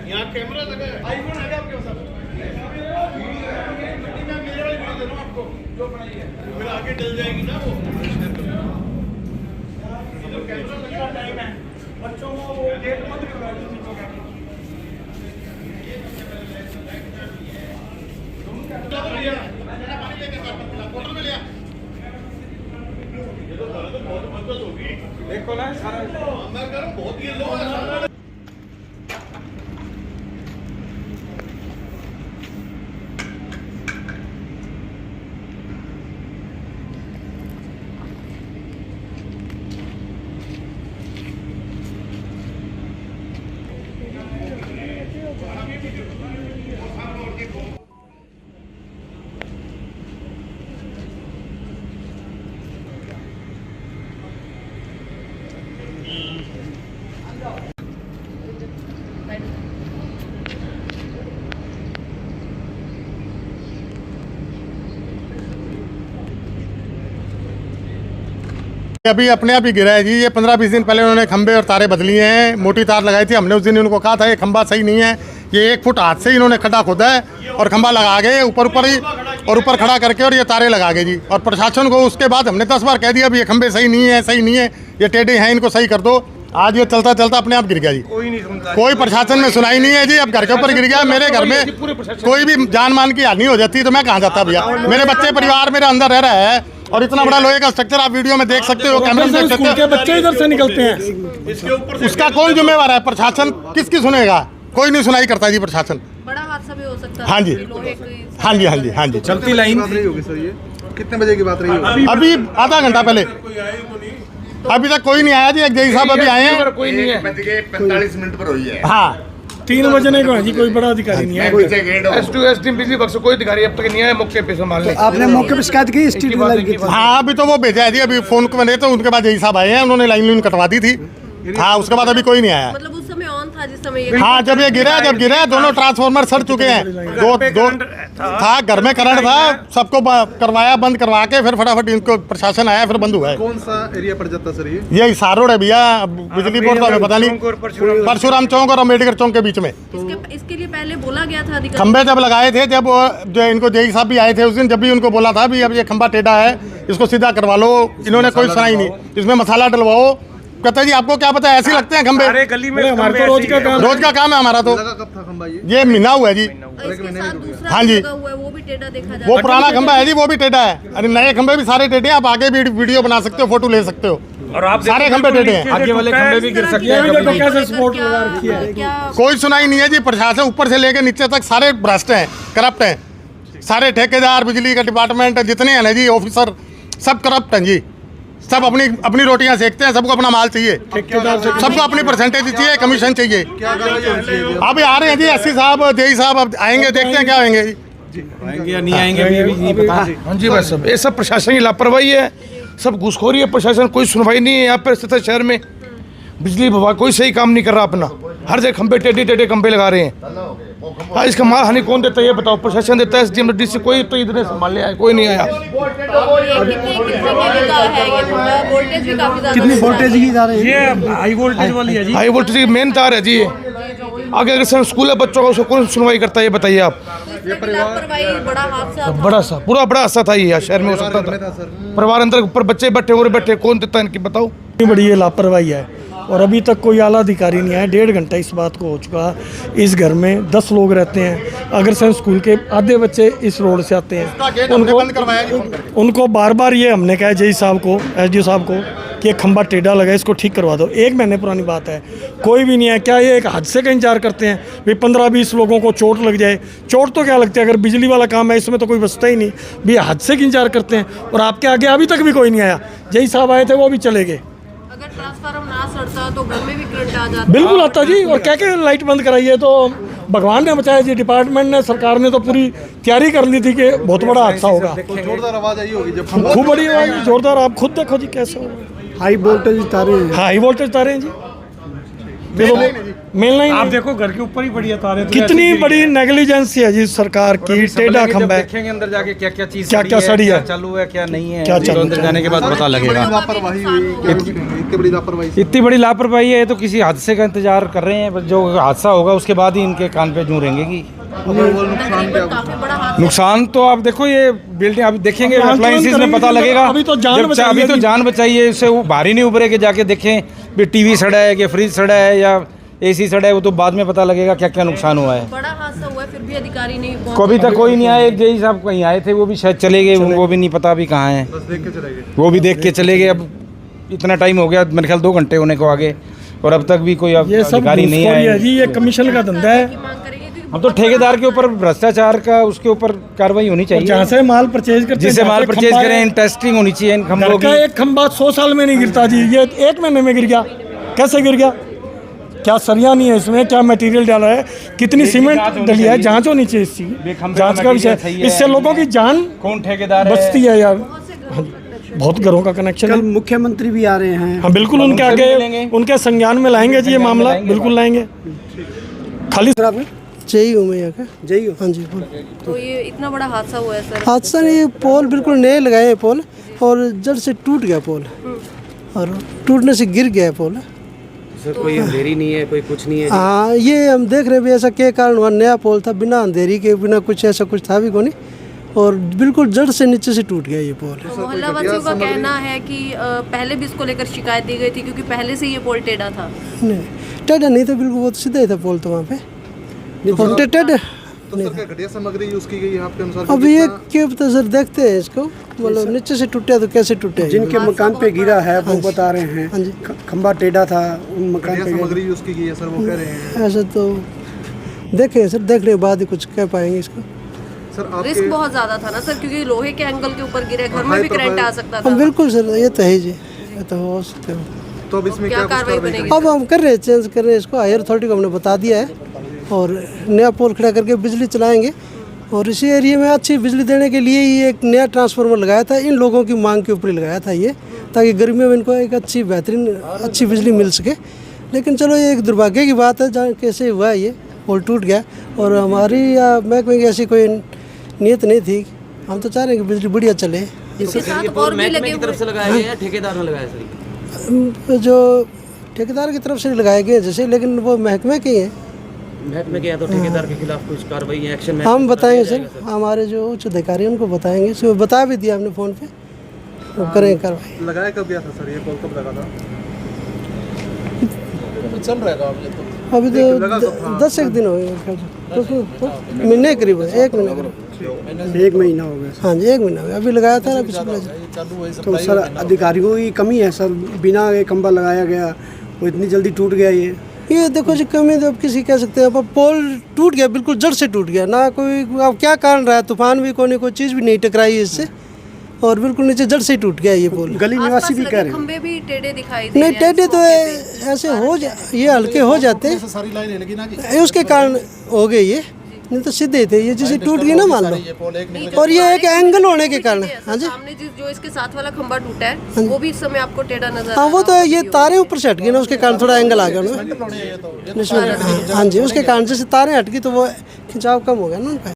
यहाँ कैमरा लगा है, आईफोन है क्या आपके पास? मेरे वाली वीडियो दे रहा हूँ आपको, जो बनाई है फिर आगे डल जाएगी ना वो। कैमरा लगा टाइम है, बच्चों को वो गेट मत करवा दो। देखो ना सारा मैं कह रहा हूँ बहुत ही लो है। अभी अपने आप ही गिरा है जी। ये 15-20 दिन पहले उन्होंने खंबे और तारे बदली हैं, मोटी तार लगाई थी। हमने उस दिन उनको कहा था ये खंबा सही नहीं है, ये 1 फुट हाथ से ही इन्होंने खड्डा खोदा है और खंबा लगा गए ऊपर ही और ऊपर खड़ा करके और ये तारे लगा गए जी। और प्रशासन को उसके बाद हमने 10 बार कह दिया अभी ये खंबे सही नहीं है, सही नहीं है, ये टेढ़े हैं, इनको सही कर दो। आज ये चलता चलता अपने आप गिर गया जी। कोई नहीं सुनता, कोई प्रशासन में सुनाई नहीं है जी। अब घर के ऊपर गिर गया। मेरे घर में कोई भी जान मान की हानि हो जाती तो मैं कहाँ जाता भैया? मेरे बच्चे परिवार मेरे अंदर रह रहा है और इतना बड़ा लोहे का स्ट्रक्चर आप वीडियो में देख सकते हो, कैमरे में देख सकते हो। बच्चे इधर से निकलते हैं, इसके ऊपर उसका कौन जिम्मेवार है? प्रशासन किसकी सुनेगा? कोई नहीं सुनाई करता जी प्रशासन। बड़ा हादसा भी हो सकता है। हाँ जी, हाँ जी, हाँ जी, हाँ जी। चलती लाइन होगी सर। ये कितने बजे की बात रही होगी? अभी आधा घंटा पहले, अभी तक कोई नहीं आया जी। एक जय साहब अभी आए हैं, कोई नहीं है। 45 मिनट पर हुई है। हाँ 3 बजने को है जी, कोई बड़ा अधिकारी नहीं है। S2 एसडीएम बिजली बक्स कोई अधिकारी अब तक नहीं आया मौके पे संभालने। आपने मौके पर शिकायत की स्ट्रीट लाइट की? हाँ अभी तो वो भेजा है जी। अभी फोन को मैंने तो उनके बाद जय साहब आए हैं, उन्होंने लाइन कटवा दी थी। हाँ उसके बाद अभी कोई नहीं आया। मतलब उस समय ऑन था जिस समय ये हाँ जब ये गिरा, दोनों ट्रांसफार्मर सड़ चुके हैं। दो था, घर में करंट था, सबको करवाया, बंद करवा के फिर फटाफट इनको प्रशासन आया, फिर बंद हुआ है। कौन सा एरिया पड़ जाता सर ये? ये हिसार रोड है भैया। बिजली बोर्ड तो हमें पता नहीं, परशुराम चौक और अम्बेडकर चौक के बीच में। इसके लिए पहले बोला गया था अधिकारी? खंबे जब लगाए थे, जब जो इनको जेई साहब भी आए थे उस दिन, जब भी उनको बोला था भी अब ये खंबा टेढ़ा है, इसको सीधा करवा लो। इन्होंने कोई सुनाई नहीं। इसमें मसाला डलवाओ। कहते जी आपको क्या पता है, ऐसे लगते हैं खंबे। अरे गली में हमारे तो रोज का काम है हमारा। तो लगा कब था खंबा ये? ये महीना हुआ है जी। इसके साथ दूसरा हाँ जी। लगा हुआ है, वो भी टेढ़ा देखा जा रहा वो है। पुराना खंबा है जी, वो भी टेढ़ा है। अरे नए खंबे भी सारे टेढ़े हैं। आप आगे भी वीडियो बना सकते हो, फोटो ले सकते हो। और आप सारे खंबे टेढ़े हैं। आगे वाले खंबे भी गिर सकते हैं। क्या- देखो कैसे सपोर्ट क्या- लगा रखी है। क्या- कोई सुनाई नहीं है जी। प्रशासन ऊपर से लेके नीचे तक सारे भ्रष्ट हैं, करप्ट हैं। सारे ठेकेदार, बिजली का डिपार्टमेंट जितने हैं ना जी, ऑफिसर सब करप्ट हैं जी। सब अपनी रोटियां सेकते हैं, सबको अपना माल चाहिए, सबको अपनी परसेंटेज चाहिए, कमीशन चाहिए। क्या कार्रवाई होनी चाहिए? अभी आ रहे हैं जी एससी साहब, जेई साहब अब आएंगे, देखते हैं क्या आएंगे जी। आएंगे या नहीं आएंगे अभी नहीं पता। हाँ जी बस सब ये सब प्रशासन की लापरवाही है, सब घूसखोरी है। प्रशासन कोई सुनवाई नहीं है यहाँ पर स्थित शहर में। बिजली विभाग कोई सही काम नहीं कर रहा अपना। हर जगह खंबे टेढ़े खंबे लगा रहे हैं। हाँ इसका माल हानि कौन देता है ये बताओ? प्रशासन देता है, एसडीएम डीसी, कोई तो इधर संभालने आया कोई नहीं आया। कितनी वोल्टेज की जा रही है? ये हाई वोल्टेज वाली है जी। हाई वोल्टेज की मेन तार है जी ये। आगे अगर स्कूल है बच्चों का, उसको कौन सुनवाई करता है ये बताइए आप? बड़ा सा पूरा बड़ा हादसा था ये शहर में हो सकता था। परिवार अंदर ऊपर बच्चे बैठे और बैठे, कौन देता है इनकी बताओ? बड़ी ये लापरवाही है और अभी तक कोई आला अधिकारी नहीं आया। 1.5 घंटा इस बात को हो चुका। इस घर में 10 लोग रहते हैं। अग्रसेन स्कूल के आधे बच्चे इस रोड से आते हैं। उनको बार बार ये हमने कहा जेई साहब को, एसडीओ साहब को कि खंबा टेढ़ा लगा, इसको ठीक करवा दो। 1 महीने पुरानी बात है, कोई भी नहीं है। क्या ये एक हादसे का इंतजार करते हैं भाई 15-20 लोगों को चोट लग जाए? चोट तो क्या लगती है, अगर बिजली वाला काम है इसमें तो कोई बचता ही नहीं। भी हादसे का इंतजार करते हैं और आपके आगे अभी तक भी कोई नहीं आया। जेई साहब आए थे, वो भी चले गए। अगर ट्रांसफार्मर ना सड़ता तो घर में भी करंट आ जाता। बिल्कुल आता जी। और क्या क्या लाइट बंद कराई है तो भगवान ने बचाया जी। डिपार्टमेंट ने, सरकार ने तो पूरी तैयारी कर ली थी कि बहुत बड़ा हादसा होगा। जोरदार आवाज आई होगी जब खूब बड़ी आवाज जोरदार। आप खुद देखो जी कैसे होगा। हाई वोल्टेज तारे हैं। हाई वोल्टेज तारे हैं जी। मिलना ही आप नहीं। देखो घर के ऊपर ही पड़ी है तारे, तो कितनी ऐसे बड़ी नेग्लिजेंस है जी सरकार की। टेढ़ा खंबा है, देखेंगे अंदर जाके क्या क्या चीज क्या सड़ी है, चालू है क्या नहीं है, क्या चालू अंदर जाने के बाद पता लगेगा। लापरवाही हुई क्या कुछ कहेंगे? इतनी बड़ी लापरवाही से? इतनी बड़ी लापरवाही है, तो किसी हादसे का इंतजार कर रहे हैं, जो हादसा होगा उसके बाद ही इनके कान पे जूं रहेंगी। नुकसान क्या काफी बड़ा हादसा नुकसान तो आप देखो, ये बिल्डिंग अभी देखेंगे आंकलन अप्लायंसेस में करेंगे पता तो लगेगा। अभी तो जान जब बचाई अभी है तो जी। जान बचाइए, इससे वो भारी नहीं उभरे के जाके देखें भी टीवी सड़ा है कि फ्रिज सड़ा है या एसी सड़ा है, वो तो बाद में पता लगेगा क्या क्या नुकसान हुआ है। बड़ा हादसा हुआ है, फिर भी अधिकारी नहीं पहुंचे। कभी तक कोई नहीं आया। एक जेई साहब कहीं आए थे, वो भी शायद चले गए, उनको भी नहीं पता अभी कहाँ हैं, बस देख के चले गए। वो भी देख के चले गए। अब इतना टाइम हो गया, मेरे ख्याल 2 घंटे होने को आगे, और अब तक भी कोई ये सब अधिकारी नहीं घूसखोरी है आए। जी, ये कमीशन का धंधा है। की मांग करेंगे क्योंकि हम तो ठेकेदार के ऊपर भ्रष्टाचार का, उसके ऊपर कार्रवाई होनी जहाँ चाहिए, से माल परचेज करते हैं, जिससे जहाँ माल से परचेज खंबा करें, है, इन टेस्टिंग होनी चाहिए इन खंभों घर का की। एक खंबा 100 साल में नहीं गिरता जी, ये 1 महीने में गिर गया। कैसे गिर गया? क्या सरिया नहीं है इसमें, क्या मटेरियल डाला है, कितनी सीमेंट डली है? जांच होनी चाहिए इसकी, जांच का विषय। इससे लोगों की जान कौन ठेकेदार बचती है यार। बहुत घरों का कनेक्शन है। मुख्यमंत्री भी आ रहे हैं। हाँ बिल्कुल, उनके उनसे भी आगे मिलेंगे। उनके संज्ञान में लाएंगे जी ये मामला, बिल्कुल लाएंगे। खाली जय हूँ मैं यहाँ का। जय हूँ। हाँ जी बोल। तो ये इतना बड़ा हादसा हुआ है सर। हादसा नहीं, पोल बिल्कुल नए लगाए हैं पोल, और जड़ से टूट गया पोल, और टूटने से गिर गया पोल। सर कोई अंधेरी नहीं है, कोई कुछ नहीं है। हाँ ये हम देख रहे हैं भी ऐसा क्या कारण हुआ। नया पोल था, बिना अंधेरी के, बिना कुछ ऐसा कुछ था भी कोई, और बिल्कुल जड़ से नीचे से टूट गया ये पोल। मोहल्ला वासियों का कहना है कि पहले भी इसको लेकर शिकायत दी गई थी, क्योंकि पहले से ये पोल टेढ़ा था। नहीं टेढ़ा नहीं था बिल्कुल, वो तो सीधा ही था पोल तो वहाँ पे। और टेढ़ा तो सर क्या घटिया सामग्री यूज की गई है आपके अनुसार? अब ये क्या पता सर, देखते हैं इसको, मतलब नीचे से टूटा तो कैसे टूटे। जिनके मकान पे गिरा है वो बता रहे हैं हाँ जी, खंबा टेढ़ा था, उन मकान घटिया पे गिरा। सामग्री यूज की गई है सर, वो कह रहे हैं। ऐसा तो देखें सर, देखने के बाद ही कुछ कह पाएंगे इसको। सर रिस्क आपके बहुत ज्यादा था ना सर, क्योंकि लोहे के एंगल के ऊपर गिरे, घर में भी करंट आ सकता था। हम बिल्कुल सर, ये तो है जी, ये तो हो सकते हो। तो अब इसमें क्या क्या कुछ कार्रवाई कार्रवाई बनेगी? अब हम कर रहे हैं, चेंज कर रहे हैं इसको। हायर अथॉरिटी को हमने बता दिया है, और नया पोल खड़ा करके बिजली चलाएंगे। और इसी एरिया में अच्छी बिजली देने के लिए ही एक नया ट्रांसफार्मर लगाया था, इन लोगों की मांग के ऊपर ही लगाया था ये, ताकि गर्मियों में इनको एक अच्छी बेहतरीन अच्छी बिजली मिल सके। लेकिन चलो ये एक दुर्भाग्य की बात है, जहाँ कैसे हुआ ये पोल टूट गया। और हमारी या महकमे की ऐसी कोई नीयत नहीं थी, हम तो चाह रहे हैं कि बिजली बढ़िया चले। इसके साथ और भी लगे हुए से लगाया गया या ठेकेदार ने लगाया सर? जो ठेकेदार की तरफ से लगाए गए जैसे, लेकिन वो महकमे के ही हैं। महकमे के या तो ठेकेदार के खिलाफ कुछ कार्रवाई या एक्शन हम बताएंगे सर, हमारे जो उच्च अधिकारी हैं उनको बताएंगे, सो बता भी दिया हमने फ़ोन पे, वो करेंगे कार्रवाई। लगाया कब गया था सर, ये पोल कब लगा था? चल रहा है अभी तो 10 एक दिन हो गए, तो महीने करीब है, 1 महीने करीब। 1 महीना हो गया। हाँ जी 1 महीना हो गया, अभी लगाया था ना पिछले। तो सर अधिकारियों की कमी है सर, बिना ये खंबा लगाया गया वो इतनी जल्दी टूट गया ये देखो जी, कमी तो अब किसी कह सकते हैं। अब पोल टूट गया, बिल्कुल जड़ से टूट गया ना, कोई अब क्या कारण रहा है, तूफान भी कोई चीज़ भी नहीं टकराई है इससे, और बिल्कुल नीचे जड़ से टूट गया ये पोल। गली निवासी भी कह रहे हैं। खंबे भी टेढ़े दिखाई दे नहीं रहे हैं टेढ़े तो इस मौके पे। ऐसे हो ये हल्के हो जाते हैं, उसके कारण हो गए ये, नहीं तो सीधे थे ये, जैसे टूट गई ना मान लो। और ये एक एंगल होने के कारण। हाँ जी, सामने जो इसके साथ वाला खंबा टूटा है वो भी इस समय आपको टेढ़ा नजर हाँ आ वो रहा तो होगा। ये तारें ऊपर से हट गई ना, उसके कारण थोड़ा एंगल आ गया उनमें। हाँ जी, उसके कारण जैसे तारें हट गई तो वो खिंचाव कम हो गया ना उनका।